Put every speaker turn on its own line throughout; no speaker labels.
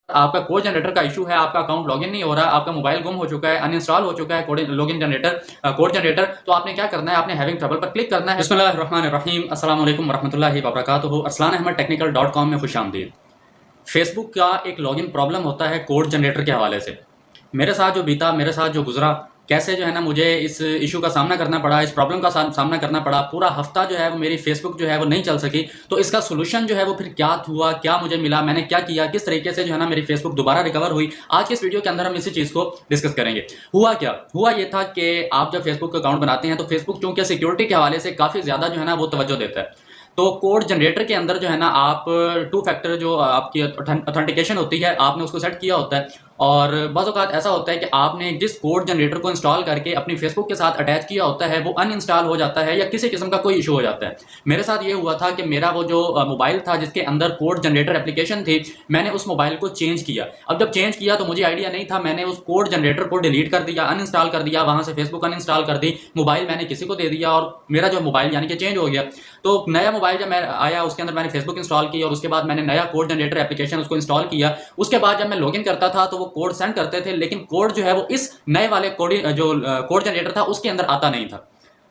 आपका code generator का issue है, आपका अकाउंट लॉगिन नहीं हो रहा, आपका मोबाइल गुम हो चुका है, अनइंस्टॉल हो चुका है लॉगिन जनरेटर कोड जनरेटर, तो आपने क्या करना है, आपने हैविंग ट्रबल पर क्लिक करना है। बिस्मिल्लाहिर्रहमानिर्रहीम, अस्सलाम वालेकुम रहमतुल्लाहि व बरकातुहू। arslaahmedtechnical.com में खुशामदीद। फेसबुक का एक लॉगिन प्रॉब्लम होता है कोड जनरेटर के हवाले से। मेरे साथ जो बीता, मेरे साथ जो गुजरा, कैसे जो है ना मुझे इस इशू का सामना करना पड़ा, इस प्रॉब्लम का सामना करना पड़ा। पूरा हफ्ता जो है वो मेरी फेसबुक जो है वो नहीं चल सकी। तो इसका सोल्यूशन जो है वो फिर क्या हुआ, क्या मुझे मिला, मैंने क्या किया, किस तरीके से जो है ना मेरी फेसबुक दोबारा रिकवर हुई, आज के इस वीडियो के अंदर हम इसी चीज़ को डिस्कस करेंगे। हुआ क्या, हुआ ये था कि आप जब फेसबुक अकाउंट बनाते हैं तो फेसबुक चूंकि सिक्योरिटी के हवाले से काफ़ी ज़्यादा जो है ना वो तवज्जो देता है। तो कोड जनरेटर के अंदर जो है ना आप टू फैक्टर जो आपकी ऑथेंटिकेशन होती है, आपने उसको सेट किया होता है। और बाज़ औक़ात ऐसा होता है कि आपने जिस कोड जनरेटर को इंस्टॉल करके अपनी फेसबुक के साथ अटैच किया होता है वो अनइंस्टॉल हो जाता है या किसी किस्म का कोई इशू हो जाता है। मेरे साथ ये हुआ था कि मेरा वो जो मोबाइल था जिसके अंदर कोड जनरेटर एप्लीकेशन थी, मैंने उस मोबाइल को चेंज किया। अब जब चेंज किया तो मुझे आइडिया नहीं था, मैंने उस कोड जनरेटर को डिलीट कर दिया, अनइंस्टॉल कर दिया, वहाँ से फेसबुक अनइंस्टॉल कर दी, मोबाइल मैंने किसी को दे दिया और मेरा जो मोबाइल यानी कि चेंज हो गया। तो नया मोबाइल जब मैं आया उसके अंदर मैंने फेसबुक इंस्टॉल की और उसके बाद मैंने नया कोड जनरेटर एप्लीकेशन उसको इंस्टॉल किया। उसके बाद जब मैं लॉगिन करता था तो वो कोड सेंड करते थे, लेकिन कोड जो है वो इस नए वाले कोड जनरेटर था उसके अंदर आता नहीं था।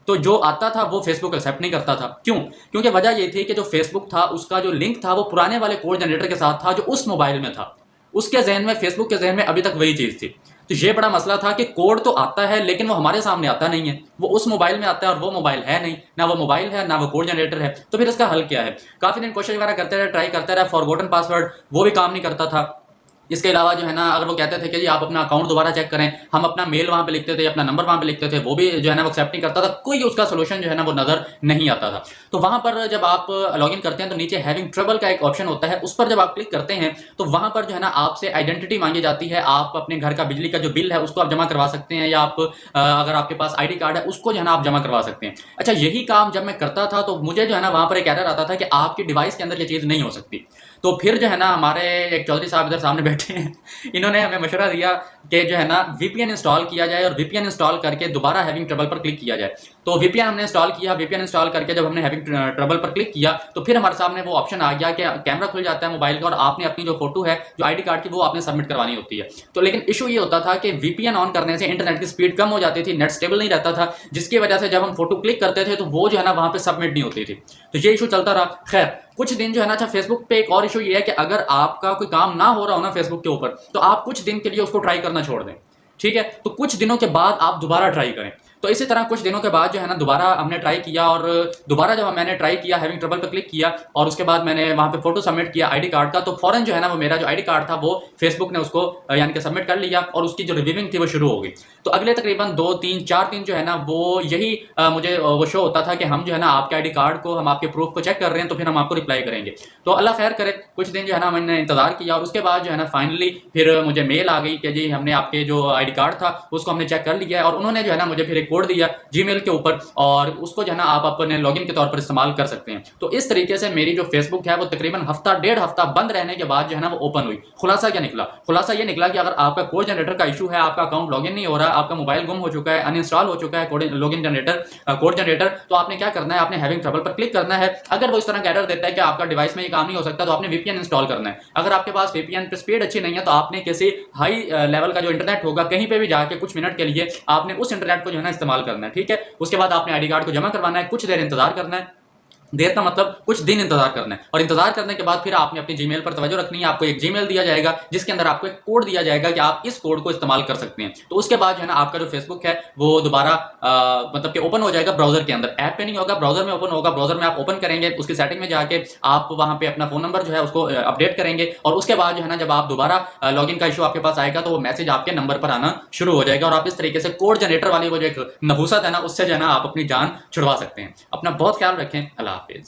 तो जो आता था वो फेसबुक एक्सेप्ट नहीं करता था। क्यों? क्योंकि वजह ये थी कि जो फेसबुक था उसका जो लिंक था वो पुराने वाले कोड जनरेटर के साथ था जो उस मोबाइल में था। उसके जहन में, फेसबुक के जहन में अभी तक वही चीज़ थी। तो ये बड़ा मसला था कि कोड तो आता है लेकिन वो हमारे सामने आता नहीं है, वो उस मोबाइल में आता है और वो मोबाइल है नहीं, ना वो मोबाइल है ना वो कोड जनरेटर है। तो फिर इसका हल क्या है? काफ़ी दिन कोशिश वगैरह करते रहे, ट्राई करते रहे, फॉरगॉटन पासवर्ड वो भी काम नहीं करता था। इसके अलावा जो है ना अगर वो कहते थे कि जी आप अपना अकाउंट दोबारा चेक करें, हम अपना मेल वहाँ पे लिखते थे, अपना नंबर वहाँ पे लिखते थे, वो भी जो है ना वो एक्सेप्ट नहीं करता था। कोई उसका सोल्यूशन जो है ना वो नज़र नहीं आता था। तो वहाँ पर जब आप लॉगिन करते हैं तो नीचे हैविंग ट्रबल का एक ऑप्शन होता है, उस पर जब आप क्लिक करते हैं तो वहाँ पर जो है ना आपसे आइडेंटिटी मांगी जाती है। आप अपने घर का बिजली का जो बिल है उसको आप जमा करवा सकते हैं, या आप अगर आपके पास ID कार्ड है उसको जो है ना आप जमा करवा सकते हैं। अच्छा, यही काम जब मैं करता था तो मुझे जो है ना वहाँ पर एक एरर आता था कि आपकी डिवाइस के अंदर ये चीज़ नहीं हो सकती। तो फिर जो है ना हमारे एक चौधरी साहब इधर सामने बैठे हैं, इन्होंने हमें मशवरा दिया कि जो है ना VPN इंस्टॉल किया जाए और VPN इंस्टॉल करके दोबारा हैविंग ट्रबल पर क्लिक किया जाए। तो VPN हमने इंस्टॉल किया, VPN इंस्टॉल करके जब हमने हैविंग ट्रबल पर क्लिक किया तो फिर हमारे सामने वो ऑप्शन आ गया कि कैमरा खुल जाता है मोबाइल का और आपने अपनी जो फोटो है, जो ID कार्ड की, वो आपने सबमिट करवानी होती है। तो लेकिन इशू ये होता था कि VPN ऑन करने से इंटरनेट की स्पीड कम हो जाती थी, नेट स्टेबल नहीं रहता था, जिसकी वजह से जब हम फोटो क्लिक करते थे तो वो जो है ना वहाँ पे सबमिट नहीं होती थी। तो ये इशू चलता रहा। खैर कुछ दिन जो है ना, अच्छा फेसबुक पे एक और इशू ये है कि अगर आपका कोई काम ना हो रहा हो ना फेसबुक के ऊपर तो आप कुछ दिन के लिए उसको ट्राई करना छोड़ दें, ठीक है? तो कुछ दिनों के बाद आप दोबारा ट्राई करें। तो इसी तरह कुछ दिनों के बाद जो है ना दोबारा हमने ट्राई किया और दोबारा जब मैंने ट्राई किया, हैविंग ट्रबल पर क्लिक किया और उसके बाद मैंने वहाँ पे फोटो सबमिट किया ID कार्ड का, तो फौरन जो है ना वो मेरा जो ID कार्ड था वो फेसबुक ने उसको यानी कि सबमिट कर लिया और उसकी जो रिव्यूइंग थी वो शुरू हो गई। तो अगले तकरीबन 2-3-4 दिन जो है ना वो यही मुझे वो शो होता था कि हम जो है ना आपके ID कार्ड को, हम आपके प्रूफ को चेक कर रहे हैं, तो फिर हम आपको रिप्लाई करेंगे। तो अल्लाह खैर करे, कुछ दिन जो है ना मैंने इंतजार किया और उसके बाद जो है ना फाइनली फिर मुझे मेल आ गई कि जी हमने आपके जो ID कार्ड था उसको हमने चेक कर लिया है, और उन्होंने जो है ना मुझे फिर एक कोड दिया Gmail के ऊपर, और उसको जो है ना आप अपने लॉगिन के तौर पर इस्तेमाल कर सकते हैं। तो इस तरीके से मेरी जो फेसबुक है वो तकरीबन हफ्ता 1.5 हफ्ता बंद रहने के बाद जो है ना वो ओपन हुई। खुलासा क्या निकला? खुलासा ये निकला कि अगर आपका कोड जनरेटर का इशू है, आपका अकाउंट लॉगिन नहीं हो रहा, आपका मोबाइल गुम हो चुका है, अनइंस्टॉल हो चुका है लॉगिन जनरेटर कोड जनरेटर, तो आपने क्या करना है, आपने हैविंग ट्रबल पर क्लिक करना है। अगर वो इस तरह का एरर देता है कि आपका डिवाइस में ये काम नहीं हो सकता तो आपने VPN इंस्टॉल करना है। अगर आपके पास VPN पे स्पीड अच्छी नहीं है तो आपने किसी हाई लेवल का जो इंटरनेट होगा कहीं पे भी जाके कुछ मिनट के लिए आपने उस इंटरनेट को जो है ना इस्तेमाल करना है, ठीक है? उसके बाद आपने ID कार्ड को जमा करवाना है, कुछ देर इंतजार करना है। देर का मतलब कुछ दिन इंतजार करना है, और इंतजार करने के बाद फिर आपने अपनी Gmail पर तवज्जो रखनी है। आपको एक Gmail दिया जाएगा जिसके अंदर आपको एक कोड दिया जाएगा कि आप इस कोड को इस्तेमाल कर सकते हैं। तो उसके बाद जो है ना आपका जो फेसबुक है वो दोबारा मतलब कि ओपन हो जाएगा ब्राउजर के अंदर, ऐप पे नहीं होगा, ब्राउजर में ओपन होगा। ब्राउजर में आप ओपन करेंगे, उसकी सेटिंग में जाके आप वहां पे अपना फोन नंबर जो है उसको अपडेट करेंगे, और उसके बाद जो है ना जब आप दोबारा लॉगिन का इशू आपके पास आएगा तो वो मैसेज आपके नंबर पर आना शुरू हो जाएगा, और आप इस तरीके से कोड जनरेटर वाली वो जो एक नहुसत है ना उससे जो है ना आप अपनी जान छुड़वा सकते हैं। अपना बहुत ख्याल रखें। अल्लाह हाफिज।